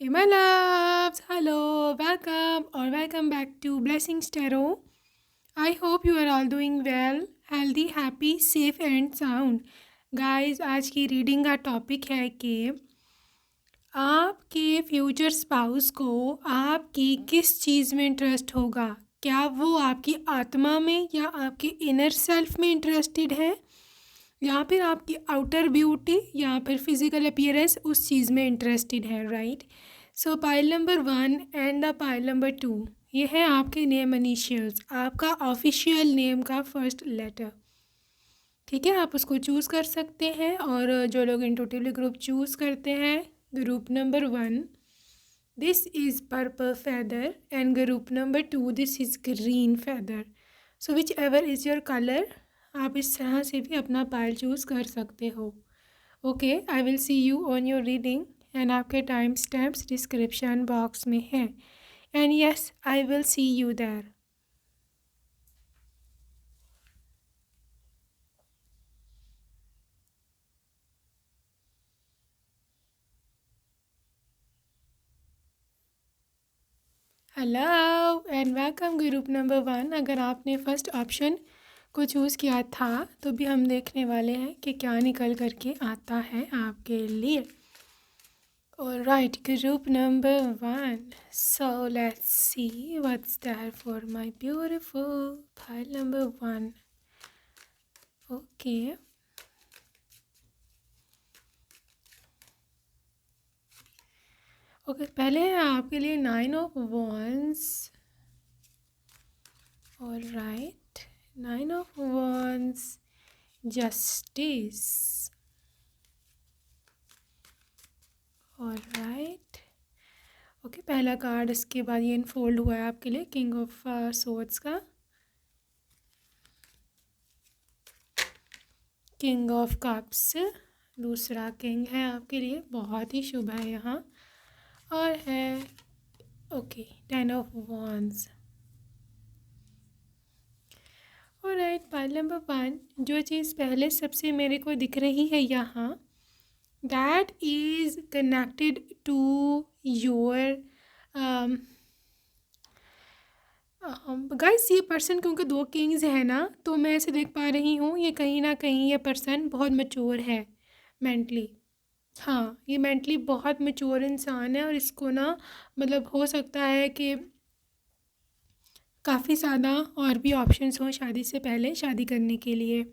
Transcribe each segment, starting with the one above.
Hey my loves, hello, welcome or welcome back to Blessings Tarot. I hope you are all doing well, healthy, happy, safe and sound. Guys, आज की reading का topic है कि आपके future spouse को आपकी किस चीज़ में इंटरेस्ट होगा। क्या वो आपकी आत्मा में या आपके इनर सेल्फ में इंटरेस्टेड है, या फिर आपकी आउटर ब्यूटी या फिर फिजिकल अपीयरेंस उस चीज़ में इंटरेस्टेड है, right. So pile number 1 and the pile number 2, ये है आपके नेम इनिशियल्स, आपका ऑफिशियल नेम का फर्स्ट लेटर। ठीक है, आप उसको चूज़ कर सकते हैं। और जो लोग इंटुइटिवली ग्रुप चूज़ करते हैं, group number 1 this is purple feather and group number 2 this is green feather. So which ever is your colour, आप इस तरह से भी अपना पाइल चूज़ कर सकते हो। Okay, I will see you on your reading and आपके टाइम स्टैम्प्स डिस्क्रिप्शन बॉक्स में है। And yes, I will see you there. Hello and welcome group number 1। अगर आपने फर्स्ट ऑप्शन को चूज़ किया था तो भी हम देखने वाले हैं कि क्या निकल करके आता है आपके लिए। Alright, group number 1. So let's see what's there for my beautiful pile number 1. Okay. Okay, पहले है आपके लिए 9 of wands. Alright, 9 of wands, justice. Alright, okay, पहला कार्ड, इसके बाद ये इनफोल्ड हुआ है आपके लिए किंग ऑफ सोर्ड्स का, किंग ऑफ कप्स, दूसरा किंग है आपके लिए, बहुत ही शुभ है यहाँ। और है okay 10 of wands. Alright, pile number 1, जो चीज़ पहले सबसे मेरे को दिख रही है यहाँ, that is connected to your guys. ये पर्सन, क्योंकि 2 किंग्स है ना, तो मैं ऐसे देख पा रही हूँ ये कहीं ना कहीं ये पर्सन बहुत मैच्योर है मेंटली। हाँ, ये मेंटली बहुत मैच्योर इंसान है और इसको ना मतलब हो सकता है कि काफ़ी ज़्यादा और भी ऑप्शंस हों शादी से पहले, शादी करने के लिए।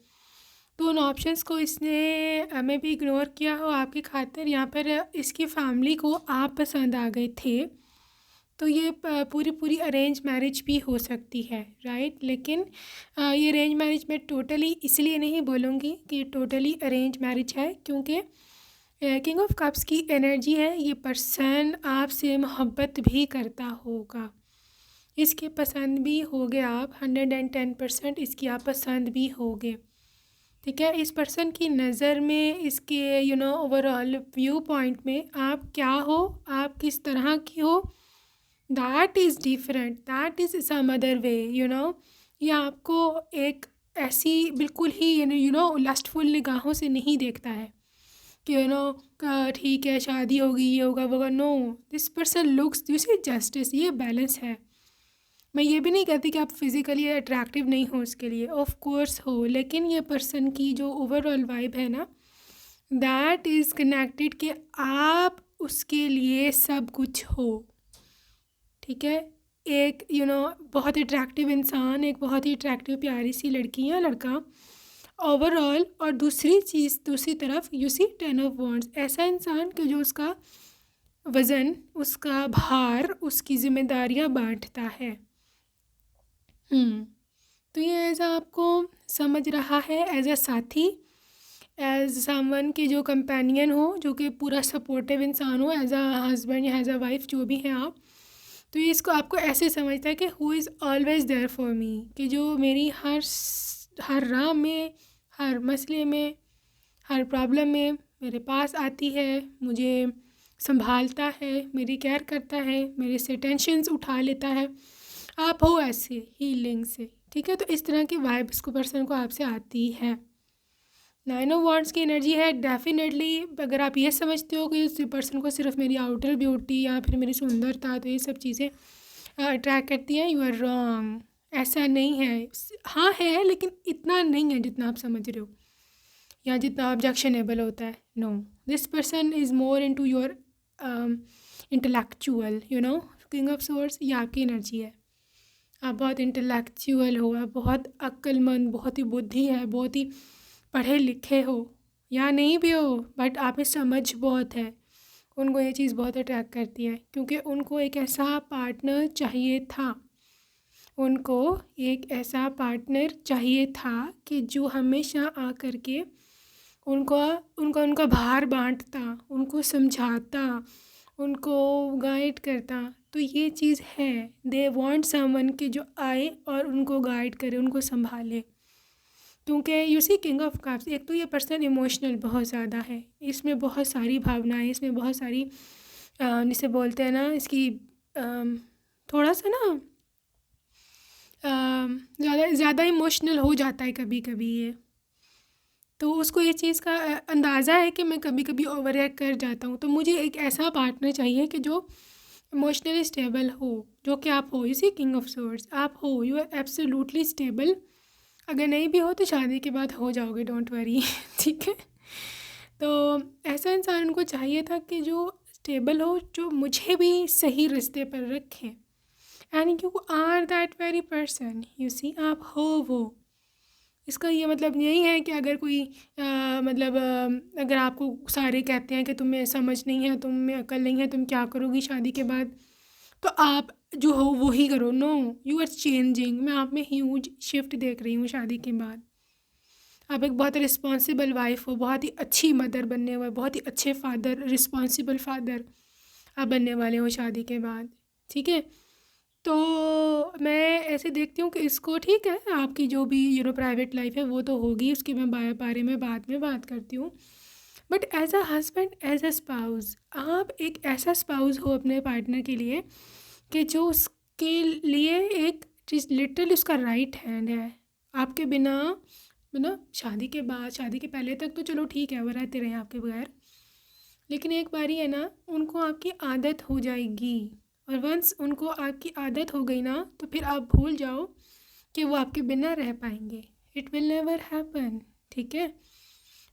तो उन ऑप्शंस को इसने हमें भी इग्नोर किया हो आपकी खातिर। यहाँ पर इसकी फैमिली को आप पसंद आ गए थे, तो ये पूरी अरेंज मैरिज भी हो सकती है, राइट। लेकिन ये अरेंज मैरिज मैं टोटली इसलिए नहीं बोलूँगी कि टोटली अरेंज मैरिज है, क्योंकि किंग ऑफ कप्स की एनर्जी है। ये पर्सन आपसे मोहब्बत भी करता होगा, इसके पसंद भी होगे आप, 110% इसकी आप पसंद भी होगे। ठीक है, इस पर्सन की नज़र में, इसके ओवरऑल व्यू पॉइंट में आप क्या हो, आप किस तरह की हो, that is different, that is some other way. ये आपको एक ऐसी बिल्कुल ही लस्टफुल निगाहों से नहीं देखता है कि ठीक है शादी होगी, ये होगा वो होगा। No, this person looks, you see justice, ये बैलेंस है। मैं ये भी नहीं कहती कि आप फिज़िकली अट्रैक्टिव नहीं हो उसके लिए, ऑफ कोर्स हो, लेकिन ये पर्सन की जो ओवरऑल वाइब है ना, दैट इज़ कनेक्टेड कि आप उसके लिए सब कुछ हो। ठीक है, एक बहुत अट्रैक्टिव इंसान, एक बहुत ही अट्रैक्टिव प्यारी सी लड़की या लड़का ओवरऑल। और दूसरी चीज़, दूसरी तरफ यू सी 10 ऑफ वॉन्ड्स, ऐसा इंसान कि जो उसका वज़न, उसका भार, उसकी जिम्मेदारियां बांटता है। तो ये एज आपको समझ रहा है एज अ साथी, एज समवन के जो कंपेनियन हो, जो कि पूरा सपोर्टिव इंसान हो, एज अ हस्बैंड या एज अ वाइफ, जो भी हैं आप। तो ये इसको आपको ऐसे समझता है कि who is always there for me, कि जो मेरी हर राह में, हर मसले में, हर प्रॉब्लम में मेरे पास आती है, मुझे संभालता है, मेरी केयर करता है, मेरे से टेंशन्स उठा लेता है। आप हो ऐसे हीलिंग से, ठीक है। तो इस तरह की वाइब इसको पर्सन को आपसे आती है। नाइन ऑफ वांड्स की एनर्जी है डेफिनेटली। अगर आप ये समझते हो कि उस पर्सन को सिर्फ मेरी आउटर ब्यूटी या फिर मेरी सुंदरता तो ये सब चीज़ें अट्रैक्ट करती हैं, यू आर रॉन्ग। ऐसा नहीं है। हाँ है, लेकिन इतना नहीं है जितना आप समझ रहे हो या जितना ऑब्जेक्शनेबल होता है। No, this person is more into your intellectual, you know. King of swords ये आपकी एनर्जी है। आप बहुत इंटेलेक्चुअल हो, आप बहुत अक्लमंद, बहुत ही बुद्धि है, बहुत ही पढ़े लिखे हो या नहीं भी हो, बट आप में समझ बहुत है। उनको ये चीज़ बहुत अट्रैक्ट करती है क्योंकि उनको एक ऐसा पार्टनर चाहिए था। उनको एक ऐसा पार्टनर चाहिए था कि जो हमेशा आकर के उनका उनका उनका भार बांटता, उनको समझाता, उनको गाइड करता। तो ये चीज़ है, दे वांट समवन के जो आए और उनको गाइड करे, उनको संभाले। क्योंकि you see king of cups, एक तो ये पर्सन इमोशनल बहुत ज़्यादा है, इसमें बहुत सारी भावनाएं, इसमें बहुत सारी जिसे बोलते हैं ना, इसकी थोड़ा सा ना ज़्यादा ज़्यादा इमोशनल हो जाता है कभी कभी ये। तो उसको ये चीज़ का अंदाज़ा है कि मैं कभी कभी ओवर रिएक्ट कर जाता हूँ। तो मुझे एक ऐसा पार्टनर चाहिए कि जो इमोशनली स्टेबल हो, जो कि आप हो। इसी किंग ऑफ सोर्ड्स आप हो, यू आर एब्सोल्युटली स्टेबल। अगर नहीं भी हो तो शादी के बाद हो जाओगे, डोंट वरी। ठीक है। तो ऐसा इंसान उनको चाहिए था कि जो स्टेबल हो, जो मुझे भी सही रास्ते पर रखें। And you are that very person, you see, आप हो वो। इसका ये मतलब यही है कि अगर कोई अगर आपको सारे कहते हैं कि तुम्हें समझ नहीं है, तुम में अकल नहीं है, तुम क्या करोगी शादी के बाद, तो आप जो हो वो ही करो। No, you are changing. मैं आप में ह्यूज शिफ्ट देख रही हूँ शादी के बाद। आप एक बहुत रिस्पॉन्सिबल वाइफ हो, बहुत ही अच्छी मदर बनने वाले, बहुत ही अच्छे फादर, रिस्पॉन्सिबल फादर आप बनने वाले हो शादी के बाद। ठीक है। तो मैं ऐसे देखती हूँ कि इसको, ठीक है, आपकी जो भी प्राइवेट लाइफ है वो तो होगी, उसके मैं बारे में बाद में बात करती हूँ। But as a husband, as a spouse, आप एक ऐसा स्पाउस हो अपने पार्टनर के लिए कि जो उसके लिए एक चीज़ लिटरली उसका राइट हैंड है। आपके बिना, मतलब शादी के बाद, शादी के पहले तक तो चलो ठीक है, वो रहते रहे आपके बगैर, लेकिन एक बारी है ना, उनको आपकी आदत हो जाएगी। और वंस उनको आपकी आदत हो गई ना, तो फिर आप भूल जाओ कि वो आपके बिना रह पाएंगे। It will never happen. ठीक है।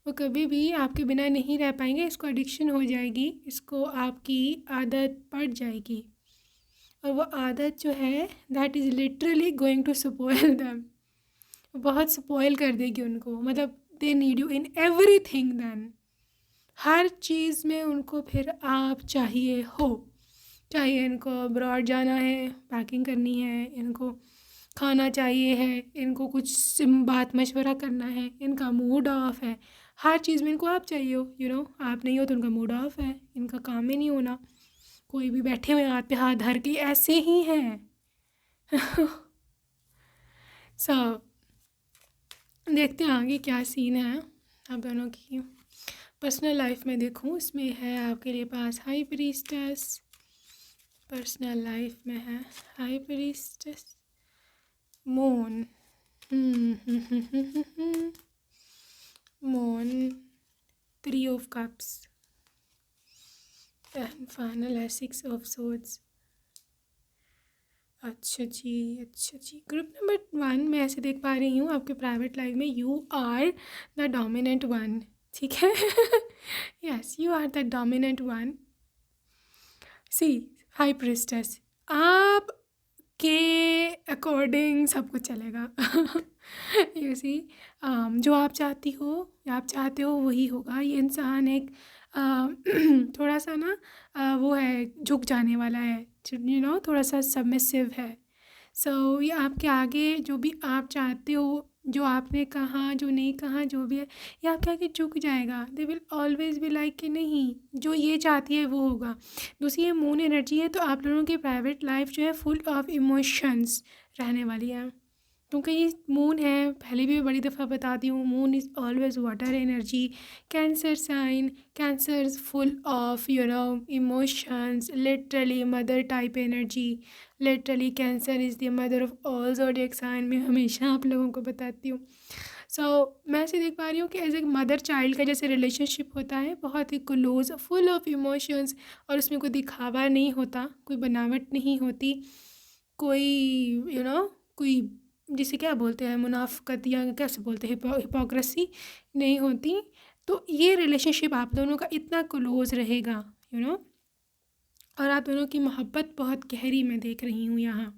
वो कभी भी आपके बिना नहीं रह पाएंगे। इसको एडिक्शन हो जाएगी, इसको आपकी आदत पड़ जाएगी। और वो आदत जो है, that is literally going to spoil them. बहुत स्पॉइल कर देगी उनको। मतलब they need you in everything then. हर चीज़ में उनको फिर आप चाहिए हो। चाहिए इनको अब्रॉड जाना है, पैकिंग करनी है, इनको खाना चाहिए है, इनको कुछ बात मशवरा करना है, इनका मूड ऑफ है, हर चीज़ में इनको आप चाहिए हो। आप नहीं हो तो उनका मूड ऑफ है, इनका काम ही नहीं होना। कोई भी बैठे हुए हाथ पे हाथ धर के ऐसे ही हैं। सब देखते हैं आगे क्या सीन है आप दोनों की पर्सनल लाइफ में। देखूं, इसमें है आपके लिए पास हाई प्रीस्टेस। पर्सनल लाइफ में है high priestess, moon, moon, 3 of cups and final है 6 ऑफ सोर्ड्स। अच्छा जी। ग्रुप नंबर 1 मैं ऐसे देख पा रही हूँ आपके प्राइवेट लाइफ में you are the dominant one. ठीक है। Yes, you are the dominant one. See, high priestess, आप के अकॉर्डिंग सब कुछ चलेगा। यू सी, जो आप चाहती हो या आप चाहते हो वही होगा। ये इंसान एक थोड़ा सा ना वो है, झुक जाने वाला है, थोड़ा सा सबमिसिव है। सो ये आपके आगे जो भी आप चाहते हो, जो आपने कहा, जो नहीं कहा, जो भी है, ये आपके आगे झुक जाएगा। They will always be like कि नहीं, जो ये चाहती है वो होगा। दूसरी ये मून एनर्जी है, तो आप लोगों की प्राइवेट लाइफ जो है फुल ऑफ इमोशंस रहने वाली है। क्योंकि ये मून है, पहले भी बड़ी दफ़ा बताती हूँ, moon is always water energy. Cancer sign, cancer is full of emotions, literally mother type energy. Literally cancer is the mother of all zodiac sign. मैं हमेशा आप लोगों को बताती हूँ। सो मैं ऐसे देख पा रही हूँ कि एज ए मदर चाइल्ड का जैसे रिलेशनशिप होता है, बहुत ही क्लोज, फुल ऑफ इमोशंस, और उसमें कोई दिखावा नहीं होता, कोई बनावट नहीं होती, कोई कोई जिसे क्या बोलते हैं, मुनाफकत या कैसे बोलते हैं, हिपोक्रेसी नहीं होती। तो ये रिलेशनशिप आप दोनों का इतना क्लोज रहेगा, और आप दोनों की मोहब्बत बहुत गहरी मैं देख रही हूँ यहाँ।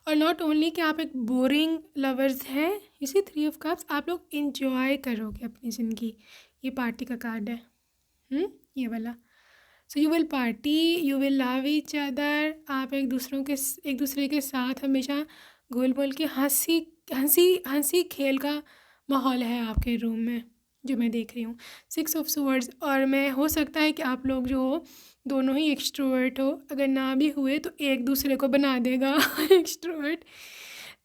और नॉट ओनली कि आप एक बोरिंग लवर्स हैं, इसी थ्री ऑफ कप्स आप लोग इंजॉय करोगे अपनी ज़िंदगी। ये पार्टी का कार्ड है, ये वाला। So you will party, you will love each other. आप एक दूसरे के साथ हमेशा घुल मिल के हंसी हंसी हंसी खेल का माहौल है आपके रूम में, जो मैं देख रही हूँ। 6 ऑफ स्वर्ड्स, और मैं हो सकता है कि आप लोग जो हो दोनों ही एक्सट्रोवर्ट हो, अगर ना भी हुए तो एक दूसरे को बना देगा एक्सट्रोवर्ट।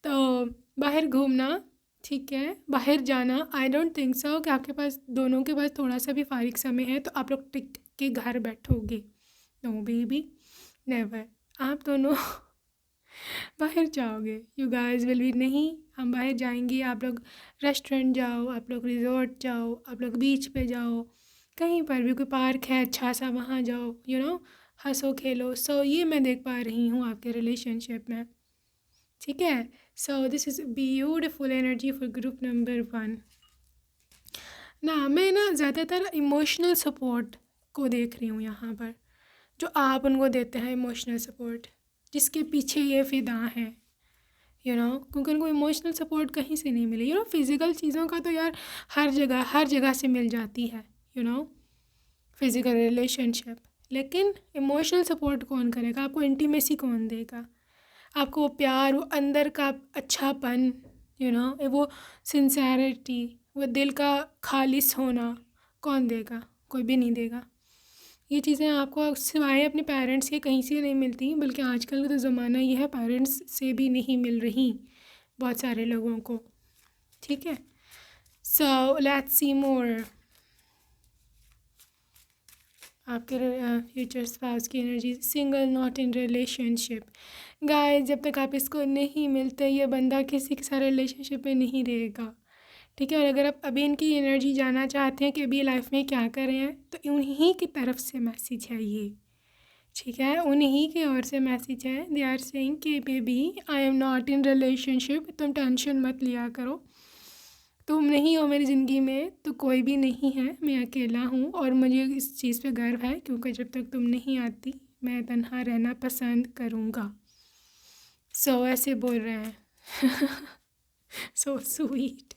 तो बाहर घूमना, ठीक है, बाहर जाना, आई डोंट थिंक सो कि आपके पास, दोनों के पास थोड़ा सा भी फारिग समय है तो आप लोग टिक के घर बैठोगे। No baby, never. आप दोनों बाहर जाओगे, यू गाइस विल बी, नहीं हम बाहर जाएंगे, आप लोग रेस्टोरेंट जाओ, आप लोग रिजॉर्ट जाओ, आप लोग बीच पे जाओ, कहीं पर भी कोई पार्क है अच्छा सा वहाँ जाओ, हंसो खेलो। सो ये मैं देख पा रही हूँ आपके रिलेशनशिप में, ठीक है। सो this is beautiful energy for group number 1 ना। मैं ना ज़्यादातर इमोशनल सपोर्ट को देख रही हूँ यहाँ पर, जो आप उनको देते हैं इमोशनल सपोर्ट, जिसके पीछे ये फ़िदा हैं, क्योंकि उनको इमोशनल सपोर्ट कहीं से नहीं मिले। फिज़िकल चीज़ों का तो यार हर जगह से मिल जाती है, फिज़िकल रिलेशनशिप, लेकिन इमोशनल सपोर्ट कौन करेगा? आपको इंटीमेसी कौन देगा? आपको वो प्यार, वो अंदर का अच्छापन, वो सिंसेरिटी, वो दिल का खालिस होना कौन देगा? कोई भी नहीं देगा। ये चीज़ें आपको सिवाय अपने पेरेंट्स के कहीं से नहीं मिलती, बल्कि आजकल का तो ज़माना ये है, पेरेंट्स से भी नहीं मिल रही बहुत सारे लोगों को, ठीक है। सो लेट्स सी मोर आपके फ्यूचर स्पाउस की energy. Single, not in relationship. Guys, जब तक आप इसको नहीं मिलते, ये बंदा किसी के साथ रिलेशनशिप में नहीं रहेगा, ठीक है। और अगर आप अभी इनकी एनर्जी जानना चाहते हैं कि अभी लाइफ में क्या कर रहे हैं, तो उन्हीं की तरफ से मैसेज है ये, ठीक है, उन्हीं की ओर से मैसेज है। दे आर सेइंग कि baby I am not in relationship, तुम टेंशन मत लिया करो, तुम नहीं हो मेरी ज़िंदगी में तो कोई भी नहीं है, मैं अकेला हूँ, और मुझे इस चीज़ पे गर्व है, क्योंकि जब तक तुम नहीं आती मैं तन्हा रहना पसंद करूँगा। सो ऐसे बोल रहे हैं सो स्वीट।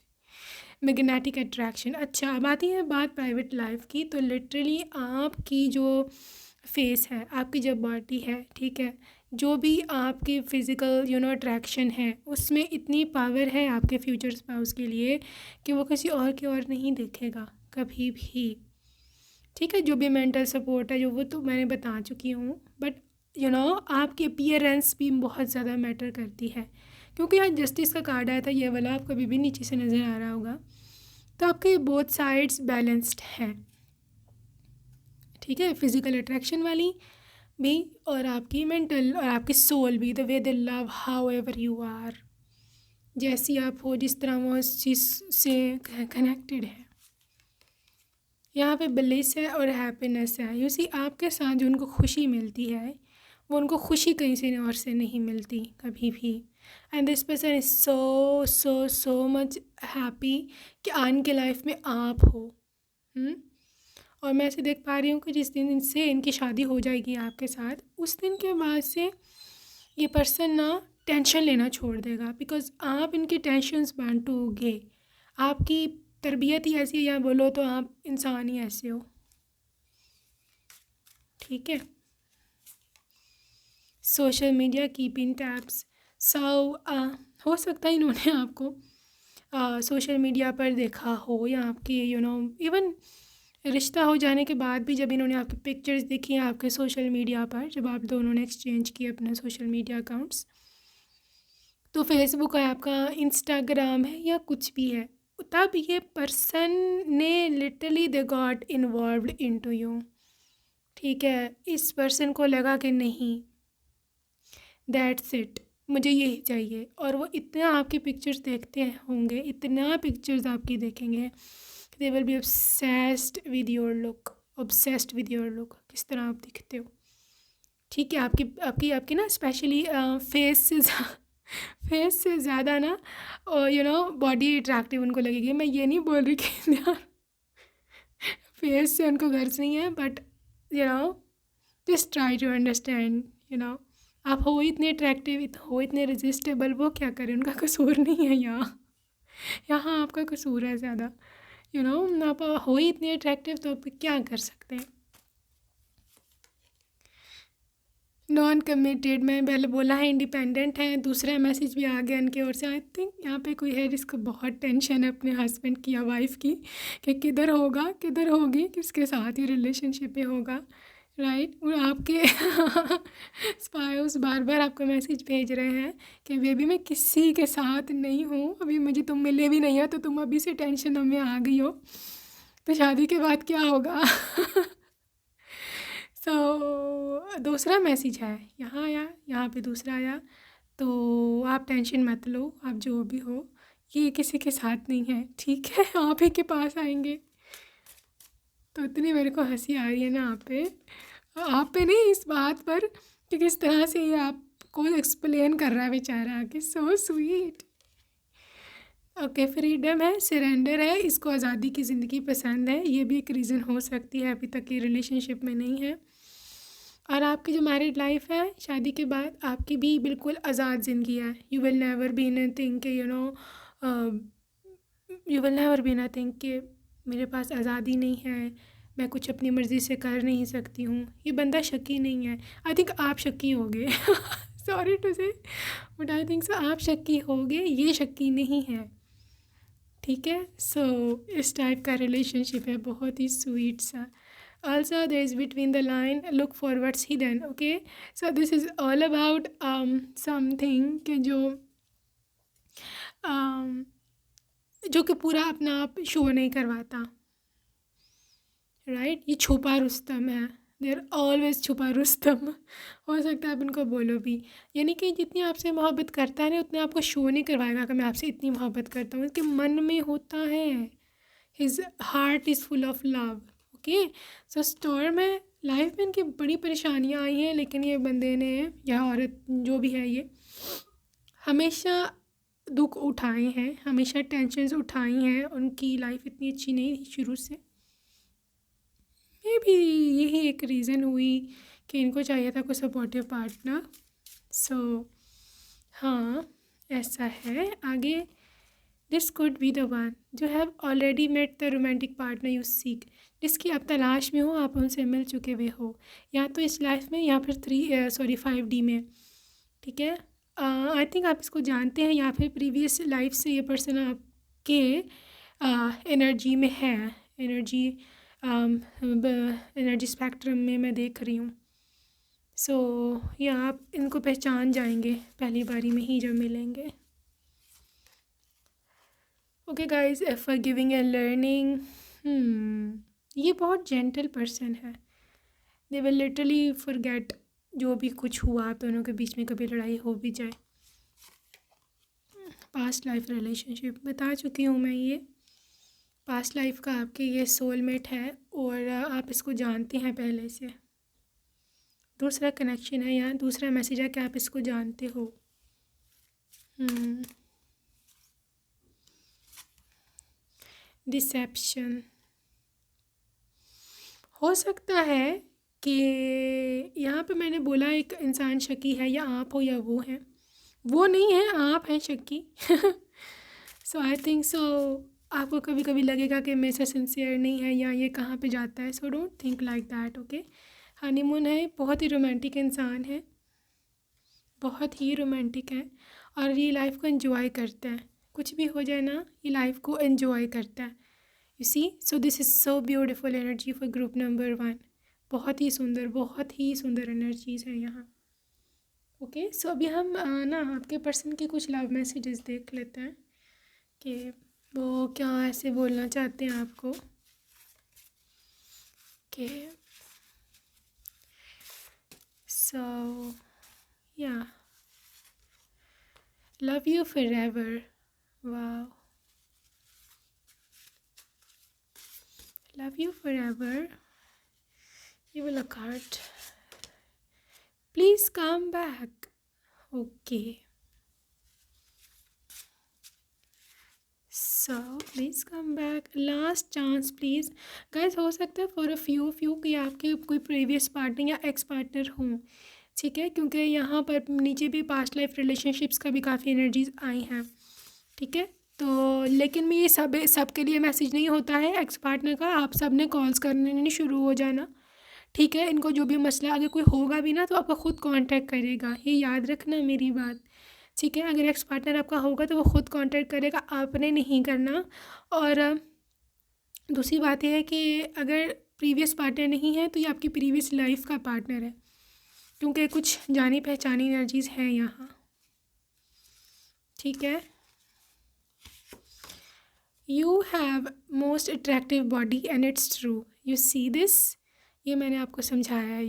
Magnetic attraction. अच्छा, अब आती है बात प्राइवेट लाइफ की, तो लिटरली आपकी जो फेस है, आपकी जो बॉडी है, ठीक है, जो भी आपकी फ़िज़िकल अट्रैक्शन है, उसमें इतनी पावर है आपके फ्यूचर स्पाउस के लिए कि वो किसी और की ओर नहीं देखेगा कभी भी, ठीक है। जो भी मेंटल सपोर्ट है, जो वो तो मैंने बता चुकी हूँ, बट आपकी अपीयरेंस भी बहुत ज़्यादा मैटर करती है, क्योंकि यहाँ जस्टिस का कार्ड आया था, ये वाला आपको अभी भी नीचे से नज़र आ रहा होगा। तो आपके बोथ साइड्स बैलेंस्ड हैं, ठीक है, फिज़िकल अट्रैक्शन वाली भी, और आपकी मेंटल और आपकी सोल भी। The way they love however you are, जैसी आप हो, जिस तरह वो इस चीज़ से कनेक्टेड है। यहाँ पे ब्लिस है और हैप्पीनेस है। यू सी, आपके साथ जो उनको खुशी मिलती है, वो उनको खुशी कहीं से और से नहीं मिलती कभी भी। And this person is so so so much happy कि आने लाइफ में आप हो। और मैं ऐसे देख पा रही हूँ कि जिस दिन इनसे इनकी शादी हो जाएगी आपके साथ, उस दिन के बाद से ये पर्सन ना टेंशन लेना छोड़ देगा, बिकॉज़ आप इनकी टेंशन्स बांटोगे। आपकी तरबियत ही ऐसी है, या बोलो तो आप इंसान ही ऐसे हो, ठीक है। Social media keeping tabs. हो सकता है इन्होंने आपको सोशल मीडिया पर देखा हो, या आपकी इवन रिश्ता हो जाने के बाद भी जब इन्होंने आपकी पिक्चर्स देखी हैं आपके सोशल मीडिया पर, जब आप दोनों ने एक्सचेंज किए अपने सोशल मीडिया अकाउंट्स, तो फेसबुक है आपका, इंस्टाग्राम है, या कुछ भी है, तब ये पर्सन ने literally they got involved into you, ठीक है। इस पर्सन को लगा कि नहीं, दैट्स इट, मुझे यही चाहिए। और वो इतना आपके पिक्चर्स देखते होंगे, इतना पिक्चर्स आपकी देखेंगे, they will be obsessed with your look, obsessed with your look, किस तरह आप दिखते हो। ठीक है, आपकी आपकी आपकी ना स्पेशली फेस से फेस से ज़्यादा ना बॉडी अट्रैक्टिव उनको लगेगी। मैं ये नहीं बोल रही कि यार फेस से उनको गर्ज नहीं है, but you know just try to understand. You know आप हो इतने अट्रैक्टिव, हो इतने रजिस्टेबल, वो क्या करें, उनका कसूर नहीं है यहाँ, यहाँ आपका कसूर है ज़्यादा। आप हो ही इतने अट्रैक्टिव, तो आप क्या कर सकते हैं। नॉन कमिटेड, मैं पहले बोला है इंडिपेंडेंट है, दूसरा मैसेज भी आ गया इनकी ओर से। आई थिंक यहाँ पे कोई है जिसको बहुत टेंशन है अपने हस्बैंड की या वाइफ की, कि किधर होगा, किधर होगी, किसके साथ ही रिलेशनशिप में होगा, राइट। और आपके स्पाउस बार बार आपको मैसेज भेज रहे हैं कि बेबी मैं किसी के साथ नहीं हूँ, अभी मुझे तुम मिले भी नहीं हो, तो तुम अभी से टेंशन में आ गई हो, तो शादी के बाद क्या होगा। दूसरा मैसेज है यहाँ आया, यहाँ पे दूसरा आया, तो आप टेंशन मत लो, आप जो भी हो, ये किसी के साथ नहीं है, ठीक है, आप ही के पास आएंगे। तो इतनी मेरे को हंसी आ रही है ना आप पे नहीं, इस बात पर कि किस तरह से ये आपको एक्सप्लेन कर रहा है बेचारा आके, सो स्वीट। ओके, फ्रीडम है, सरेंडर है, इसको आज़ादी की ज़िंदगी पसंद है, ये भी एक रीज़न हो सकती है, अभी तक ये रिलेशनशिप में नहीं है। और आपकी जो मैरिड लाइफ है, शादी के बाद आपकी भी बिल्कुल आज़ाद ज़िंदगी है। You will never be in think के you will never be in think के मेरे पास आज़ादी नहीं है, मैं कुछ अपनी मर्ज़ी से कर नहीं सकती हूँ। ये बंदा शकी नहीं है। आई थिंक आप शकी होगे, सॉरी टू से, बट आई थिंक सो आप शकी होगे, ये शकी नहीं है, ठीक है। सो इस टाइप का रिलेशनशिप है, बहुत ही स्वीट सा। Also there is between the line, look for what's hidden. Okay, so this is all about something कि जो कि पूरा अपना आप शो नहीं करवाता, राइट। ये छुपा रुस्तम है, देर ऑलवेज छुपा रुस्तम। हो सकता है आप उनको बोलो भी, यानी कि जितनी आपसे मोहब्बत करता है ना, उतने आपको शो नहीं करवाएगा कि मैं आपसे इतनी मोहब्बत करता हूँ, उसके मन में होता है, his heart is full of love. Okay, so storm है, लाइफ में इनकी बड़ी परेशानियाँ आई हैं, लेकिन ये बंदे ने या औरत जो भी है, ये हमेशा दुख उठाए हैं, हमेशा टेंशन्स उठाई हैं, उनकी लाइफ इतनी अच्छी नहीं थी शुरू से। मे भी यही एक रीज़न हुई कि इनको चाहिए था कोई सपोर्टिव पार्टनर। सो हाँ, ऐसा है। आगे, this could be the one जो have already met the romantic partner you seek, जिसकी आप तलाश में हो, आप उनसे मिल चुके हुए हो, या तो इस लाइफ में या फिर 5D में, ठीक है। आई थिंक आप इसको जानते हैं, या फिर प्रीवियस लाइफ से ये पर्सन आपके एनर्जी में है, एनर्जी स्पेक्ट्रम में मैं देख रही हूँ। सो या आप इनको पहचान जाएंगे पहली बारी में ही जब मिलेंगे। Okay guys, forgiving and learning, ये बहुत जेंटल पर्सन है, दे विल लिटरली फॉरगेट जो भी कुछ हुआ आप दोनों के बीच में, कभी लड़ाई हो भी जाए। पास्ट लाइफ रिलेशनशिप बता चुकी हूँ मैं, ये पास्ट लाइफ का आपके ये सोलमेट है, और आप इसको जानते हैं पहले से। दूसरा कनेक्शन है यहाँ, दूसरा मैसेज है कि आप इसको जानते हो। डिसेप्शन हो सकता है कि यहाँ पे मैंने बोला एक इंसान शकी है, या आप हो या वो हैं, वो नहीं है, आप हैं shaky. So I think so आपको कभी कभी लगेगा कि मेरे से सिंसियर नहीं है, या ये कहाँ पे जाता है। So don't think like that, okay. Honeymoon है, बहुत ही रोमांटिक इंसान है, बहुत ही रोमांटिक है, और ये लाइफ को एंजॉय करता है, कुछ भी हो जाए ना, ये लाइफ को एंजॉय करता है। You see, so this is so beautiful energy for group number 1। बहुत ही सुंदर एनर्जीज़ है यहाँ। ओके, सो अभी हम ना आपके पर्सन के कुछ लव मैसेजेस देख लेते हैं कि वो क्या ऐसे बोलना चाहते हैं आपको, कि सो या लव यू फॉर एवर, वाह, लव यू फॉर एवर, ये वाला card, please come back, okay, so please come back, last chance please guys. हो सकता है फॉर अ फ्यू कि आपके कोई प्रीवियस पार्टनर या एक्स पार्टनर हों, ठीक है, क्योंकि यहाँ पर नीचे भी पास्ट लाइफ रिलेशनशिप्स का भी काफ़ी एनर्जीज आई हैं, ठीक है। तो लेकिन मैं ये सब के लिए मैसेज नहीं होता है एक्स पार्टनर का, आप सब ने कॉल्स करने नहीं शुरू हो जाना, ठीक है। इनको जो भी मसला अगर कोई होगा भी ना तो आपको ख़ुद कांटेक्ट करेगा, ये याद रखना मेरी बात, ठीक है। अगर एक्स पार्टनर आपका होगा तो वो ख़ुद कांटेक्ट करेगा, आपने नहीं करना। और दूसरी बात यह है कि अगर प्रीवियस पार्टनर नहीं है तो ये आपकी प्रीवियस लाइफ का पार्टनर है, क्योंकि कुछ जानी पहचानी एनर्जीज़ हैं यहाँ, ठीक है। You have most attractive body and it's true, you see this, ये मैंने आपको समझाया है,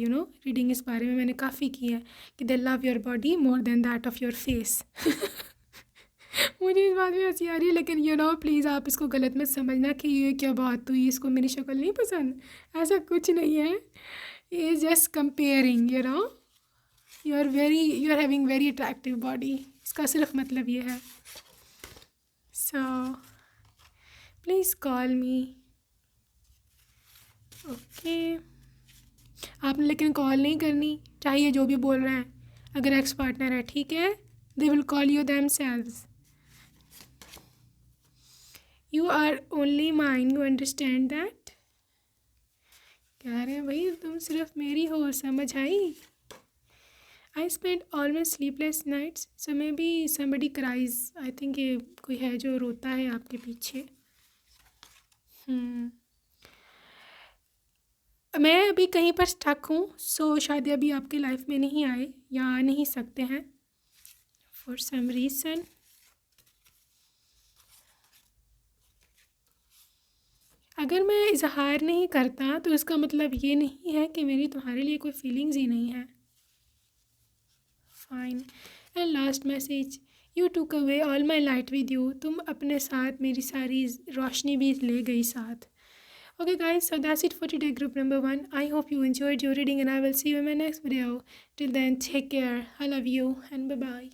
रीडिंग इस बारे में मैंने काफ़ी की है कि they love your body more than that of your face. मुझे इस बात में हंसी आ रही है, लेकिन प्लीज़ आप इसको गलत मत समझना कि ये क्या बात हुई, इसको मेरी शक्ल नहीं पसंद, ऐसा कुछ नहीं है, ये just comparing, you are having very attractive body, इसका सिर्फ मतलब ये है। So please call me, okay. आपने लेकिन कॉल नहीं करनी चाहिए जो भी बोल रहे हैं, अगर एक्स पार्टनर है, ठीक है, they will call you themselves. You are only mine, you understand that, कह रहे हैं भाई तुम सिर्फ मेरी हो, समझ आई। I spend almost sleepless nights, so maybe somebody cries, I think ये कोई है जो रोता है आपके पीछे। मैं अभी कहीं पर स्टक हूँ, सो शायद अभी आपके लाइफ में नहीं आए या आ नहीं सकते हैं फॉर सम रीज़न। अगर मैं इजहार नहीं करता तो इसका मतलब ये नहीं है कि मेरी तुम्हारे लिए कोई फीलिंग्स ही नहीं है, fine. And last message, you took away all my light with you, तुम अपने साथ मेरी सारी रोशनी भी ले गई साथ। Okay guys, so that's it for today, group number 1. I hope you enjoyed your reading and I will see you in my next video. Till then, take care. I love you and bye-bye.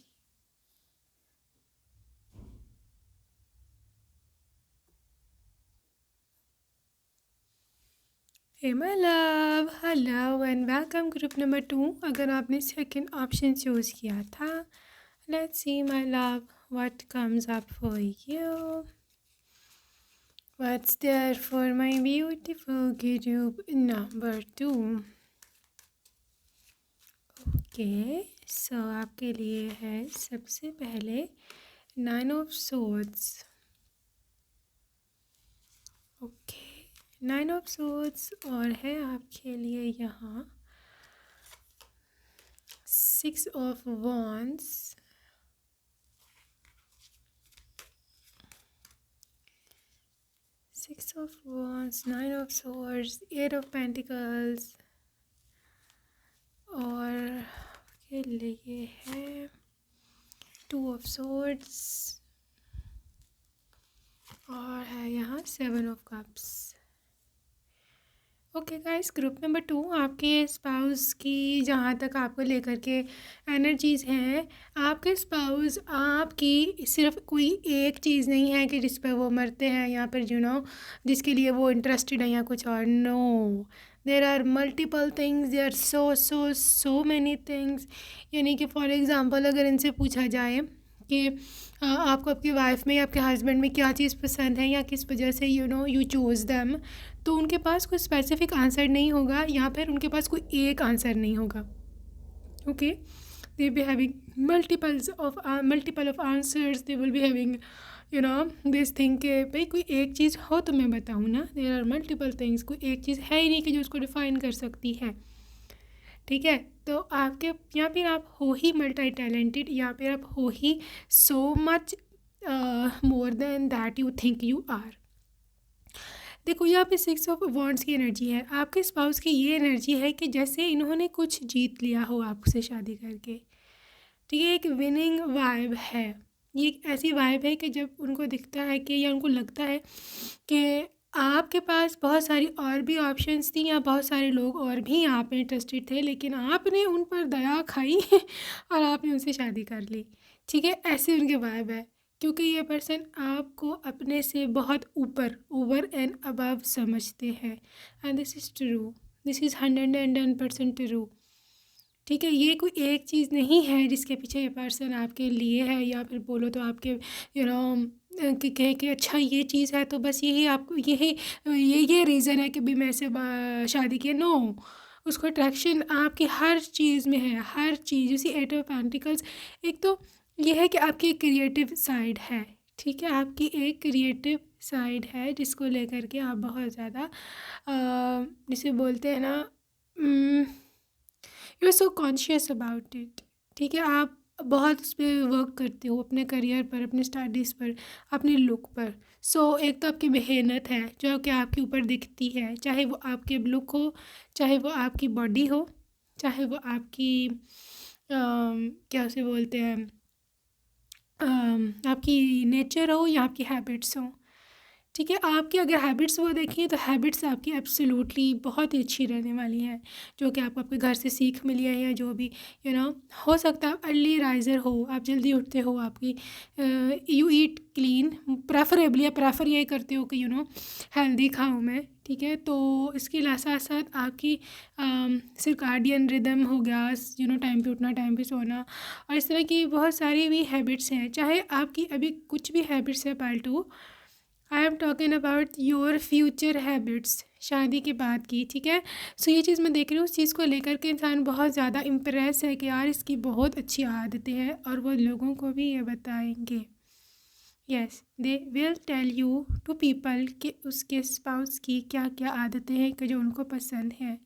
Hey my love, hello and welcome group number 2. अगर आपने second option choose किया था, let's see my love what comes up for you. What's there for my beautiful group number 2? Okay, so आपके लिए है सबसे पहले 9 of Swords. Okay, 9 of Swords और है आपके लिए यहाँ 6 of Wands. Six of Wands, 9 of Swords, 8 of Pentacles और के लिए है 2 of Swords और है यहाँ 7 of Cups. Okay guys, group number 2 आपके स्पाउस की जहाँ तक आपको लेकर के एनर्जीज़ हैं, आपके स्पाउस आपकी सिर्फ कोई एक चीज़ नहीं है कि जिस पर वो मरते हैं या फिर जिसके लिए वो इंटरेस्टेड है या कुछ और, no, there are multiple things, there are so many things. यानी कि फॉर एग्ज़ाम्पल अगर इनसे पूछा जाए कि आपको आपकी वाइफ में या आपके हस्बैंड में क्या चीज़ पसंद है या किस वजह से यू चूज़ देम, तो उनके पास कोई स्पेसिफिक आंसर नहीं होगा या फिर उनके पास कोई एक आंसर नहीं होगा। Okay, they be having multiple of answers, they will be having this thing के भाई कोई एक चीज़ हो तो मैं बताऊँ ना, देयर आर मल्टीपल थिंग्स, कोई एक चीज़ है ही नहीं कि जो उसको डिफ़ाइन कर सकती है, ठीक है। तो आपके या फिर आप हो ही मल्टी टैलेंटेड या फिर आप हो ही so much more than that you think you are. देखो यहाँ पे 6 ऑफ वॉन्ड्स की एनर्जी है, आपके स्पाउस की ये एनर्जी है कि जैसे इन्होंने कुछ जीत लिया हो आपसे शादी करके, ठीक है, एक विनिंग वाइब है, ये एक ऐसी वाइब है कि जब उनको दिखता है कि या उनको लगता है कि आपके पास बहुत सारी और भी ऑप्शंस थी या बहुत सारे लोग और भी यहाँ पे इंटरेस्टेड थे, लेकिन आपने उन पर दया खाई और आपने उनसे शादी कर ली। ठीक है, ऐसे उनके वाइब है, क्योंकि ये पर्सन आपको अपने से बहुत ऊपर, ओवर एंड अबव समझते हैं। And this is true, this is 110% true. ठीक है, ये कोई एक चीज़ नहीं है जिसके पीछे ये पर्सन आपके लिए है, या फिर बोलो तो आपके कि कहे कि अच्छा ये चीज़ है तो बस यही आपको ये रीज़न है कि भी मैं इससे शादी की। नो, उसको अट्रैक्शन आपकी हर चीज़ में है, हर चीज़। जैसे एट ऑफ पेंटिकल्स, एक तो ये है कि आपकी एक क्रिएटिव साइड है। ठीक है, आपकी एक क्रिएटिव साइड है जिसको लेकर के आप बहुत ज़्यादा जिसे बोलते हैं ना, you are so conscious about it. ठीक है, आप बहुत उस पर वर्क करते हो, अपने करियर पर, अपने स्टडीज़ पर, अपने लुक पर। सो एक तो आपकी मेहनत है जो कि आपके ऊपर दिखती है, चाहे वो आपके लुक हो, चाहे वो आपकी बॉडी हो, चाहे वो आपकी क्या उसे बोलते हैं, आपकी नेचर हो या आपकी हैबिट्स हो। ठीक है, आपकी अगर हैबिट्स वो देखें तो हैबिट्स आपकी एब्सोल्युटली बहुत ही अच्छी रहने वाली हैं, जो कि आपको आपके घर से सीख मिली है या जो भी हो सकता है। आप अर्ली राइज़र हो, आप जल्दी उठते हो, आपकी यू ईट क्लीन, प्रेफरेबली आप प्रेफर ये करते हो कि हेल्दी खाऊं मैं। ठीक है, तो इसके साथ साथ आपकी सर्काडियन रिदम हो गया, टाइम पे उठना, टाइम पे सोना, और इस तरह की बहुत सारी भी हैबिट्स हैं। चाहे आपकी अभी कुछ भी हैबिट्स है पाल्टू, I am talking about your future habits, शादी के बाद की। ठीक है, सो ये चीज़ मैं देख रही हूँ, उस चीज़ को लेकर के इंसान बहुत ज़्यादा इम्प्रेस है कि यार इसकी बहुत अच्छी आदतें हैं, और वो लोगों को भी ये बताएंगे। Yes, they will tell you to people कि उसके स्पाउस की क्या क्या आदतें हैं कि जो उनको पसंद है।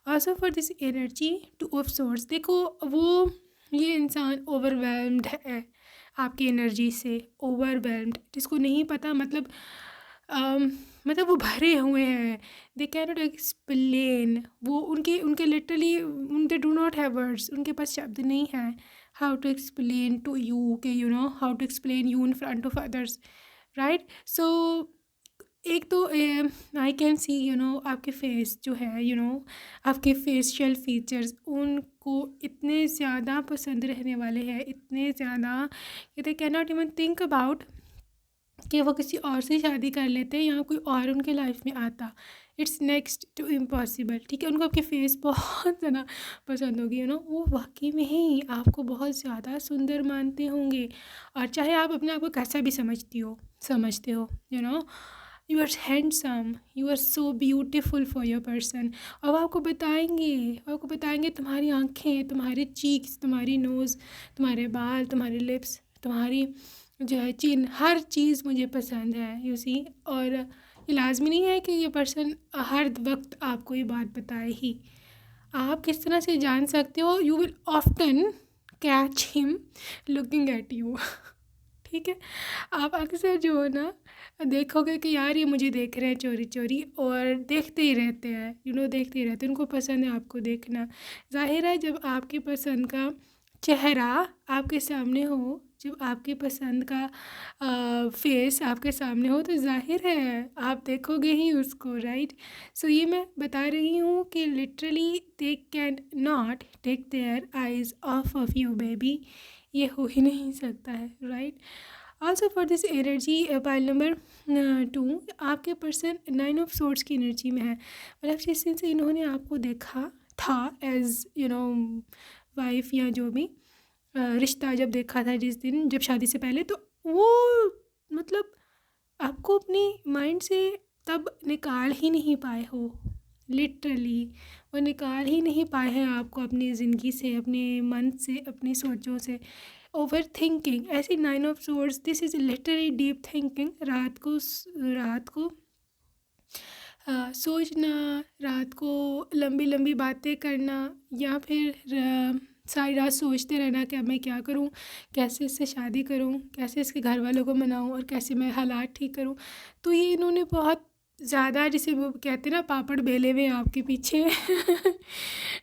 Also for this energy two of source, देखो वो ये इंसान ओवरवेल्म्ड है आपकी एनर्जी से, ओवरवेल्म्ड, जिसको नहीं पता मतलब मतलब वो भरे हुए हैं। दे कैन नॉट एक्सप्लेन, वो उनके उनके literally they do not have words, उनके पास शब्द नहीं है how to explain to you के how to explain you in front of others, right. So एक तो आई कैन सी आपके फेस जो है, आपके फेशियल फीचर्स उनको इतने ज़्यादा पसंद रहने वाले हैं, इतने ज़्यादा कि दे can not even think about कि वो किसी और से शादी कर लेते हैं या कोई और उनके लाइफ में आता। It's next to impossible. ठीक है, उनको आपकी फेस बहुत ज़्यादा पसंद होगी, वो वाकई में ही आपको बहुत ज़्यादा सुंदर मानते होंगे, और चाहे आप अपने आप को कैसा भी समझते हो, you are handsome, you are so beautiful for your person. और वो आपको बताएंगे तुम्हारी आँखें, तुम्हारे चीक्स, तुम्हारी नोज़, तुम्हारे बाल, तुम्हारे लिप्स, तुम्हारी जो है चिन, हर चीज़ मुझे पसंद है, यू सी। और ये लाजमी नहीं है कि ये पर्सन हर वक्त आपको ये बात बताए ही। आप किस तरह से जान सकते हो, you will often catch him looking at you. ठीक है, आप अक्सर जो हो ना देखोगे कि यार ये मुझे देख रहे हैं चोरी चोरी, और देखते ही रहते हैं, देखते ही रहते हैं, उनको पसंद है आपको देखना। जाहिर है जब आपकी पसंद का चेहरा आपके सामने हो, जब आपकी पसंद का फेस आपके सामने हो, तो जाहिर है आप देखोगे ही उसको, राइट। सो ये मैं बता रही हूँ कि literally they can not take their eyes off you baby, ये हो ही नहीं सकता है, right. Also for this energy pile number 2, आपके पर्सन 9 ऑफ सोर्ड्स की एनर्जी में है। मतलब जिस दिन से इन्होंने आपको देखा था एज वाइफ या जो भी रिश्ता जब देखा था, जिस दिन जब शादी से पहले, तो वो मतलब आपको अपनी माइंड से तब निकाल ही नहीं पाए हो, लिटरली वो निकाल ही नहीं पाए हैं आपको अपनी ज़िंदगी से, अपने मन से, अपनी सोचों से। ओवर थिंकिंग, ऐसी 9 of swords, this is literally deep thinking. रात को सोचना, रात को लंबी लंबी बातें करना, या फिर सारी रात सोचते रहना कि अब मैं क्या करूं, कैसे इससे शादी करूं, कैसे इसके घर वालों को मनाऊं, और कैसे मैं हालात ठीक करूं। तो ये इन्होंने बहुत ज़्यादा, जिसे वो कहते हैं ना, पापड़ बेले हुए आपके पीछे।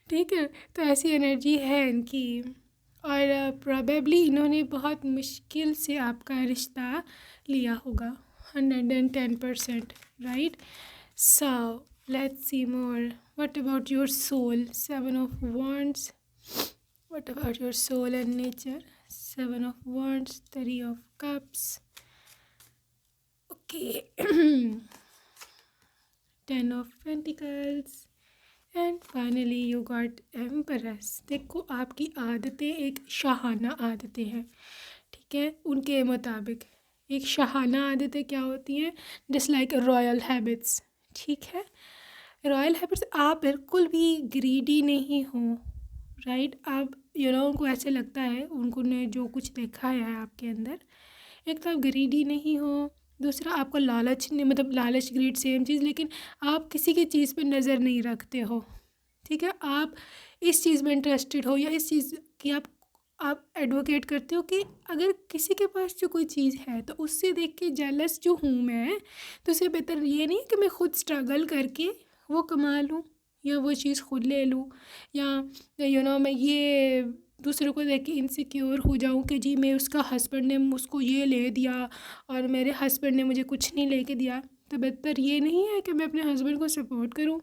ठीक है, तो ऐसी एनर्जी है इनकी। और प्रोबेबली इन्होंने बहुत मुश्किल से आपका रिश्ता लिया होगा 110%, right? So let's see more. What about your soul? 7 of Wands. What about your soul and nature? 7 of Wands, 3 of Cups. Okay. 10 of Pentacles. And finally you got empress. देखो आपकी आदतें एक शाहाना आदतें हैं, ठीक है? उनके मुताबिक एक शाहाना आदतें क्या होती हैं? जस्ट लाइक रॉयल हैबिट्स, ठीक है? रॉयल हैबिट्स, आप बिल्कुल भी ग्रीडी नहीं हो, राइट? आप उनको ऐसे लगता है, उनको ने जो कुछ देखा है आपके अंदर, एक तो आप ग्रीडी नहीं हो, दूसरा आपको लालच नहीं, मतलब लालच ग्रीड सेम चीज़, लेकिन आप किसी की चीज़ पे नज़र नहीं रखते हो, ठीक है? आप इस चीज़ में इंटरेस्टेड हो या इस चीज़ की आप एडवोकेट करते हो कि अगर किसी के पास जो कोई चीज़ है तो उससे देख के जेलस जो हूँ मैं, तो उससे बेहतर ये नहीं कि मैं खुद स्ट्रगल करके वो कमा लूँ या वो चीज़ खुद ले लूँ, या मैं ये दूसरों को देख के इनसिक्योर हो जाऊँ कि जी मैं उसका हस्बैंड ने उसको ये ले दिया और मेरे हस्बैंड ने मुझे कुछ नहीं लेके दिया. तो बेहतर ये नहीं है कि मैं अपने हस्बैंड को सपोर्ट करूँ.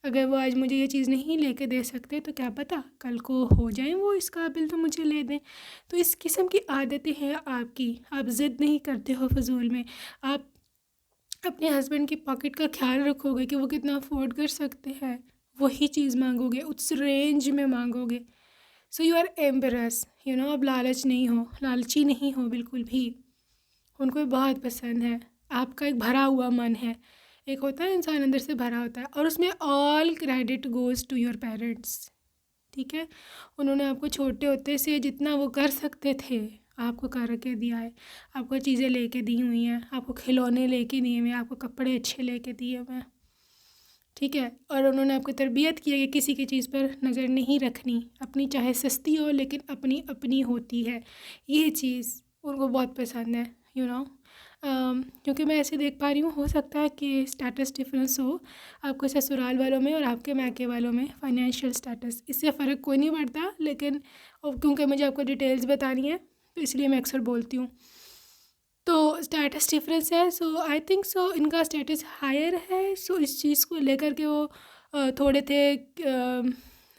अगर वो आज मुझे ये चीज़ नहीं लेके दे सकते तो क्या पता कल को हो जाए वो इस काबिल तो मुझे ले दें. तो इस किस्म की आदतें हैं आपकी. आप ज़िद नहीं करते हो फजूल में. आप अपने हस्बैंड की पॉकेट का ख्याल रखोगे कि वो कितना अफोर्ड कर सकते हैं, वही चीज़ मांगोगे, उस रेंज में मांगोगे. सो यू आर एम्बेरस, अब लालच नहीं हो, लालची नहीं हो बिल्कुल भी. उनको बहुत पसंद है. आपका एक भरा हुआ मन है. एक होता है इंसान अंदर से भरा होता है और उसमें all credit goes to your parents, ठीक है? उन्होंने आपको छोटे होते से जितना वो कर सकते थे आपको करके दिया है. आपको चीज़ें लेके दी हुई हैं, आपको खिलौने लेके दिए हुए हैं, आपको कपड़े अच्छे लेके दिए हुए हैं, ठीक है? और उन्होंने आपको तरबियत की है कि किसी की चीज़ पर नज़र नहीं रखनी, अपनी चाहे सस्ती हो लेकिन अपनी अपनी होती है. ये चीज़ उनको बहुत पसंद है, क्योंकि मैं ऐसे देख पा रही हूँ, हो सकता है कि स्टेटस डिफरेंस हो आपको ससुराल वालों में और आपके मायके वालों में. फाइनेंशियल स्टेटस, इससे फ़र्क कोई नहीं पड़ता, लेकिन क्योंकि मुझे आपको डिटेल्स बतानी है तो इसलिए मैं अक्सर बोलती हूँ. तो स्टेटस डिफरेंस है, सो आई थिंक सो इनका स्टेटस हायर है. सो इस चीज़ को लेकर के वो थोड़े थे,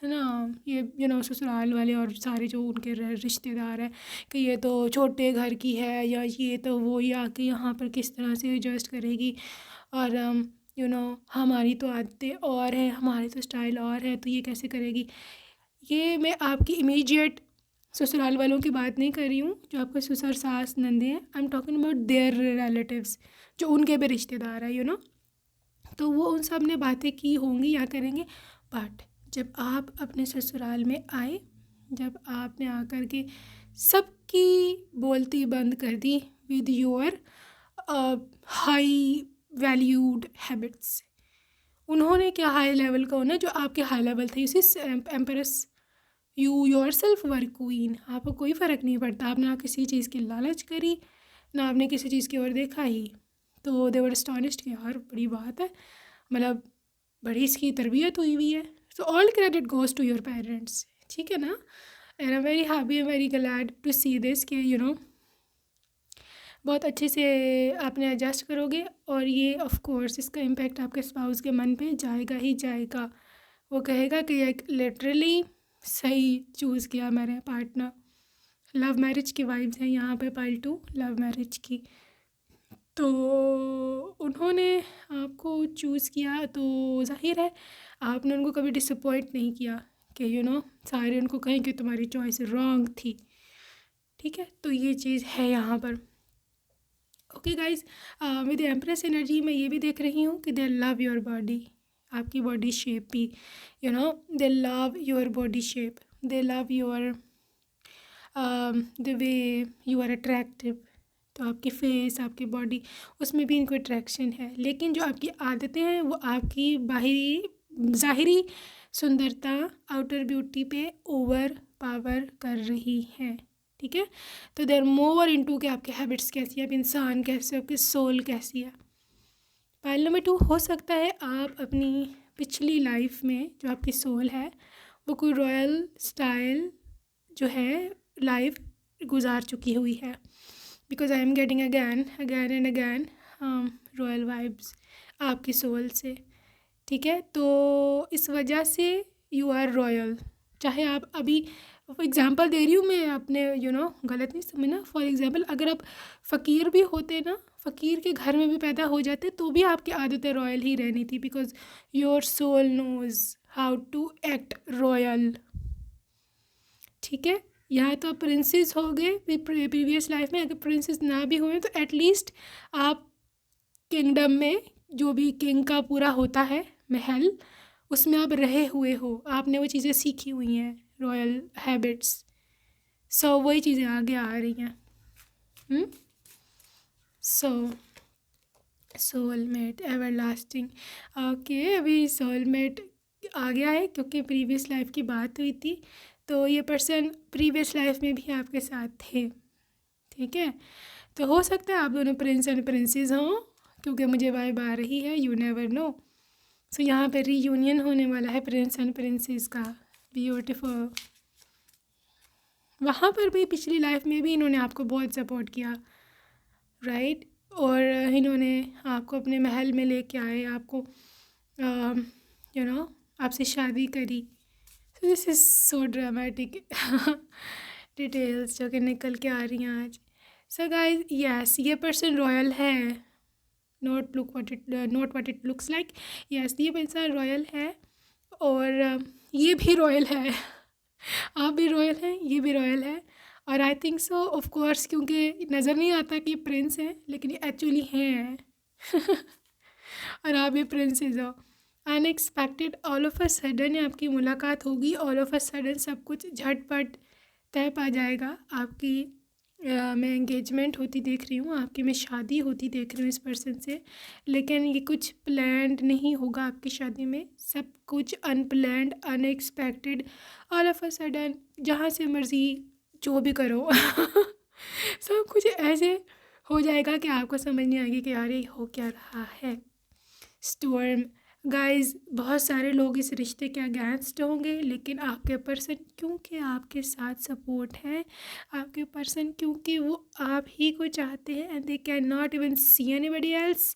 है ना, ये ससुराल वाले और सारे जो उनके रिश्तेदार हैं कि ये तो छोटे घर की है या ये तो वो ही आके यहाँ पर किस तरह से एडजस्ट करेगी और हमारी तो आदतें और हैं, हमारे तो स्टाइल और है, तो ये कैसे करेगी. ये मैं आपकी इमीडिएट ससुराल वालों की बात नहीं कर रही हूँ, जो आपके ससुर सास नंदे हैं. I am talking about their relatives, जो उनके भी रिश्तेदार हैं, तो वो उन सब ने बातें की होंगी या करेंगे. बट जब आप अपने ससुराल में आए, जब आपने आकर के सबकी बोलती बंद कर दी with your high valued habits. उन्होंने क्या हाई लेवल का होना जो आपके हाई लेवल थे. इसी empress, you your self were queen. आपको कोई फ़र्क नहीं पड़ता. आपने ना किसी चीज़ की लालच करी, ना आपने किसी चीज़ की ओर देखा ही. तो दे वर एस्टॉनिश्ड कि यार बड़ी बात है, मतलब बड़ी इसकी तरबियत हुई हुई है. So all credit goes to your parents, ठीक है ना? And I am very happy, I am very glad to see this कि बहुत अच्छे से आपने एडजस्ट करोगे और ये ऑफ कोर्स इसका इम्पैक्ट आपके स्पाउस के मन पे जाएगा ही जाएगा. वो कहेगा कि एक लिटरली सही चूज़ किया मेरे पार्टनर. लव मैरिज की वाइब्स हैं यहाँ पे, पार्ट 2 लव मैरिज की. तो उन्होंने आपको चूज़ किया तो जाहिर है आपने उनको कभी डिसअपॉइंट नहीं किया कि सारे उनको कहें कि तुम्हारी चॉइस रॉन्ग थी, ठीक है? तो ये चीज़ है यहाँ पर. Okay guys, with empress energy मैं ये भी देख रही हूँ कि दे लव योर बॉडी. आपकी बॉडी शेप भी, they love your body shape, they love your the way you are attractive. तो आपकी फेस, आपकी बॉडी, उसमें भी इनको अट्रैक्शन है. लेकिन जो आपकी आदतें हैं वो आपकी ज़ाहिरी सुंदरता, आउटर ब्यूटी पे ओवर पावर कर रही हैं, ठीक है? तो देर मोर इनटू कि आपके हैबिट्स कैसी है, आप इंसान कैसे हो, आपकी सोल कैसी है. पाइल नंबर 2, हो सकता है आप अपनी पिछली लाइफ में जो आपकी सोल है वो कोई रॉयल स्टाइल जो है लाइफ गुजार चुकी हुई है, because I am getting again and again royal vibes आपकी सोल से। ठीक है, तो इस वजह से यू आर रॉयल। चाहे आप अभी एग्ज़ाम्पल दे रही हूँ मैं, अपने गलत नहीं समझना। फॉर एग्ज़ाम्पल अगर आप फ़कीर भी होते ना, फ़कीर के घर में भी पैदा हो जाते, तो भी आपकी आदतें रॉयल ही रहनी थी, because your soul knows how to act royal. ठीक है, यहाँ तो आप प्रिंसेस हो गए प्रीवियस लाइफ में, अगर प्रिंसेस ना भी हुए तो एटलीस्ट आप किंगडम में जो भी किंग का पूरा होता है महल, उसमें आप रहे हुए हो, आपने वो चीज़ें सीखी हुई हैं, रॉयल हैबिट्स। सो वही चीज़ें आगे आ रही हैं। सो सोलमेट एवर लास्टिंग। ओके, अभी सोलमेट आ गया है क्योंकि प्रीवियस लाइफ की बात हुई थी, तो ये पर्सन प्रीवियस लाइफ में भी आपके साथ थे। ठीक है, तो हो सकता है आप दोनों प्रिंस एंड प्रिंसेस हों, क्योंकि मुझे वाइब आ रही है, यू नेवर नो। सो यहाँ पे रीयूनियन होने वाला है प्रिंस एंड प्रिंसेस का, ब्यूटीफुल। वहाँ पर भी पिछली लाइफ में भी इन्होंने आपको बहुत सपोर्ट किया, राइट, और इन्होंने आपको अपने महल में लेके आए, आपको आपसे शादी करी। सो this is so dramatic details जो कि निकल के आ रही हैं आज। सो गाइज, यस, ये पर्सन रॉयल है, not what it looks like. Yes, ये पर्सन रॉयल है, और ये भी रॉयल है आप भी रॉयल हैं, ये भी रॉयल है, और I think so of course, क्योंकि नज़र नहीं आता कि प्रिंस हैं, लेकिन ये एक्चुअली हैं और आप भी प्रिंसेस हो। Unexpected, all of a sudden आपकी मुलाकात होगी, ऑल ऑफ अ सडन सब कुछ झटपट तय पा जाएगा। आपकी मैं एंगेजमेंट होती देख रही हूँ, आपकी मैं शादी होती देख रही हूँ इस पर्सन से, लेकिन ये कुछ प्लान्ड नहीं होगा आपकी शादी में, सब कुछ unplanned, unexpected, all of a sudden, जहाँ से मर्ज़ी जो भी करो सब कुछ ऐसे हो जाएगा कि आपको समझ नहीं आएगी कि यार ये हो क्या रहा है। स्टॉर्म, गाइस, बहुत सारे लोग इस रिश्ते के अगेंस्ट होंगे, लेकिन आपके पर्सन क्योंकि आपके साथ सपोर्ट है, आपके पर्सन क्योंकि वो आप ही को चाहते हैं, and they can not even see anybody else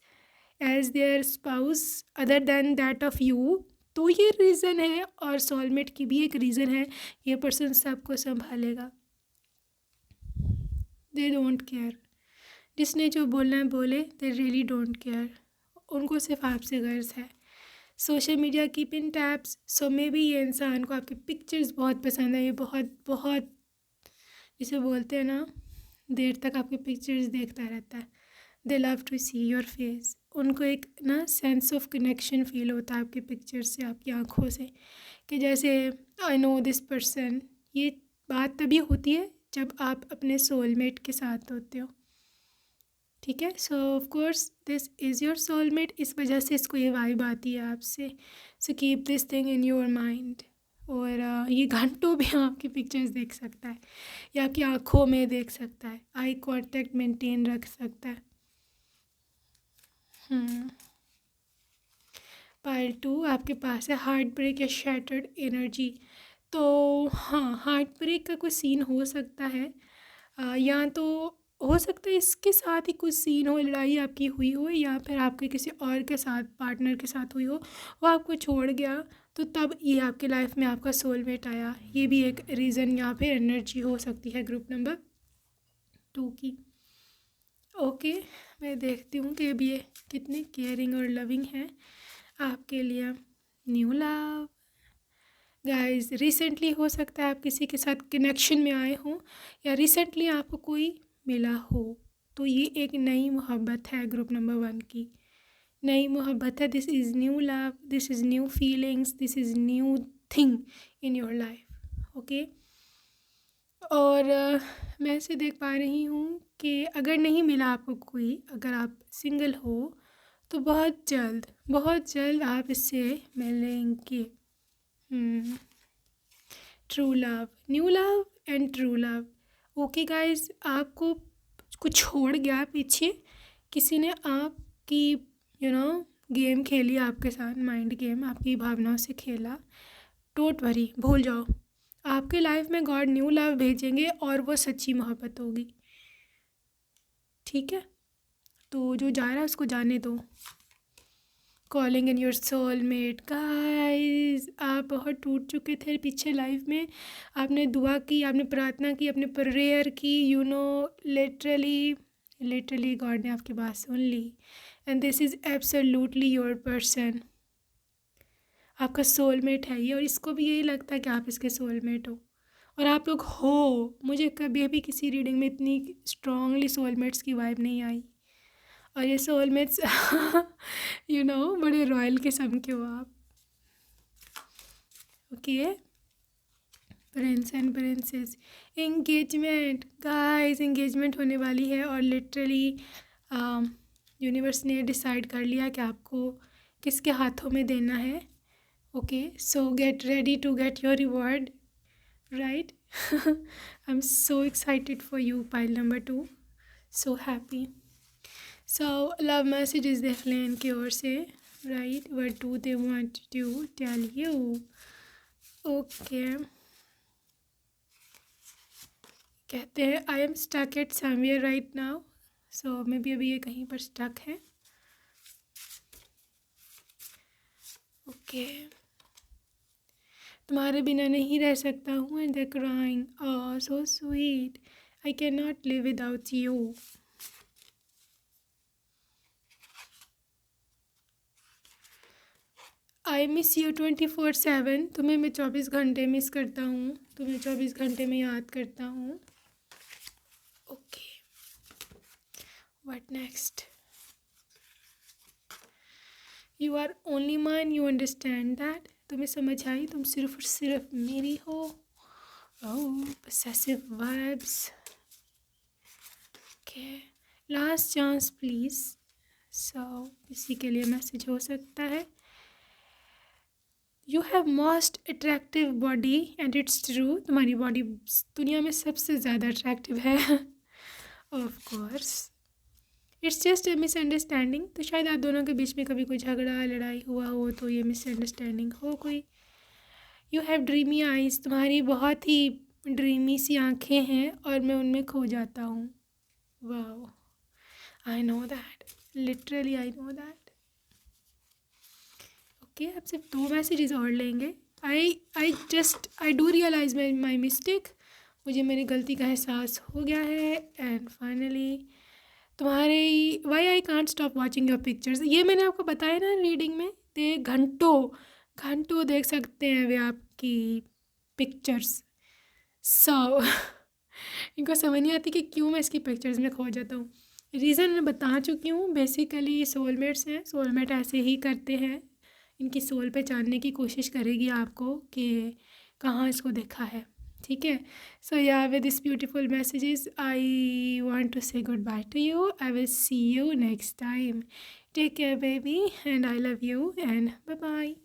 as their spouse other than that of you. तो ये रीज़न है, और सोलमेट की भी एक रीज़न है, ये पर्सन सबको संभालेगा। दे डोंट केयर, जिसने जो बोलना है बोले, दे रियली डोंट केयर, उनको सिर्फ आपसे गर्ज है। Social media keep in tabs, so may be ये इंसान को आपकी पिक्चर्स बहुत पसंद है, ये बहुत बहुत जिसे बोलते हैं ना, देर तक आपकी पिक्चर्स देखता रहता है। They love to see your face, उनको एक ना सेंस ऑफ कनेक्शन फील होता है आपकी पिक्चर्स से, आपकी आँखों से, कि जैसे आई नो दिस पर्सन। ये बात तभी होती है जब आप अपने सोलमेट के साथ होते हो। ठीक है, सो of course this is your soulmate, इस वजह से इसको ये वाइब आती है आपसे। So keep this thing in your mind, और ये घंटों भी आपकी पिक्चर्स देख सकता है, या आपकी आँखों में देख सकता है, आई कांटेक्ट मेंटेन रख सकता है। पाइल 2 आपके पास है, हार्ट ब्रेक या शैटर्ड एनर्जी। तो हाँ, हार्ट ब्रेक का कोई सीन हो सकता है, या तो हो सकता है इसके साथ ही कुछ सीन हो, लड़ाई आपकी हुई हो, या फिर आपके किसी और के साथ, पार्टनर के साथ हुई हो, वो आपको छोड़ गया, तो तब ये आपके लाइफ में आपका सोलमेट आया। ये भी एक रीज़न या फिर एनर्जी हो सकती है ग्रुप नंबर 2 की। ओके, मैं देखती हूँ कि अभी ये कितने केयरिंग और लविंग हैं आपके लिए। न्यू लव, गाइस, रिसेंटली हो सकता है आप किसी के साथ कनेक्शन में आए हों, या रिसेंटली आपको कोई मिला हो, तो ये एक नई मोहब्बत है ग्रुप नंबर 1 की, नई मोहब्बत है। This is new love, this is new feelings, this is new thing in your life. Okay, और मैं ऐसे देख पा रही हूँ कि अगर नहीं मिला आपको कोई, अगर आप सिंगल हो, तो बहुत जल्द आप इससे मिलेंगे। True love, new love and true love. Okay guys, आपको कुछ छोड़ गया पीछे, किसी ने आपकी गेम खेली आपके साथ, माइंड गेम, आपकी भावनाओं से खेला। डोंट वरी, भूल जाओ, आपके लाइफ में गॉड न्यू लव भेजेंगे और वो सच्ची मोहब्बत होगी, ठीक है। तो जो जा रहा है उसको जाने दो। Calling in your soulmate. Guys, आप बहुत टूट चुके थे पीछे लाइफ में, आपने दुआ की, आपने प्रार्थना की, आपने प्रेयर की, यू नो, लिटरली गॉड ने आपकी बात सुन ली। And this is absolutely your person. आपका सोलमेट है ये, और इसको भी यही लगता है कि आप इसके सोलमेट हो, और आप लोग हो। मुझे कभी भी किसी रीडिंग में इतनी स्ट्रांगली सोलमेट्स की वाइब नहीं आई। और ये सोलमेट्स यू नो बड़े रॉयल किस्म के हो आप, okay. Prince and princess. Engagement. Guys, engagement होने वाली है, और लिटरली यूनिवर्स ने डिसाइड कर लिया कि आपको किसके हाथों में देना है, okay. So get ready to get your reward, right. I am so excited for you, pile number 2, so happy. So love messages देख लें इनकी ओर से, राइट। What do they want to tell you, okay. कहते हैं I am stuck at somewhere right now, so maybe अभी ये कहीं पर स्टक है, ओके। तुम्हारे बिना नहीं रह सकता हूँ, and they crying, oh so sweet, I can not live without you. I miss you 24/7, तुम्हें मैं 24 घंटे मिस करता हूँ, तुम्हें 24 घंटे में याद करता हूँ, okay. What next. You are only mine, you understand that, तुम्हें समझ आई, तुम सिर्फ और सिर्फ मेरी हो। Oh, possessive vibes, okay. Last chance please. So किसी के लिए मैसेज हो सकता है। You have most attractive body and it's true, तुम्हारी बॉडी दुनिया में सबसे ज़्यादा अट्रैक्टिव है, of course. It's just a misunderstanding, तो शायद आप दोनों के बीच में कभी कोई झगड़ा लड़ाई हुआ हो, तो ये मिसअंडरस्टैंडिंग हो कोई। यू हैव ड्रीमी आइज़, तुम्हारी बहुत ही ड्रीमी सी आँखें हैं, और मैं उनमें खो जाता हूँ। Wow, I know that, literally I know that, okay. आप सिर्फ 2 मैसेजेस और लेंगे। I do realise my mistake, मुझे मेरी गलती का एहसास हो गया है। एंड फाइनली तुम्हारे why I can't stop watching your pictures, ये मैंने आपको बताया ना रीडिंग में, दे घंटों घंटों देख सकते हैं वे आपकी पिक्चर्स। सो इनको समझ नहीं आती कि क्यों मैं इसकी पिक्चर्स में खो जाता हूँ। रीज़न मैं बता चुकी हूँ, बेसिकली सोलमेट्स हैं, सोलमेट ऐसे ही करते हैं, इनकी सोल पे जानने की कोशिश करेगी आपको कि कहाँ इसको देखा है, ठीक है। So yeah with this beautiful messages I want to say goodbye to you, I will see you next time, take care baby, and I love you, and bye bye.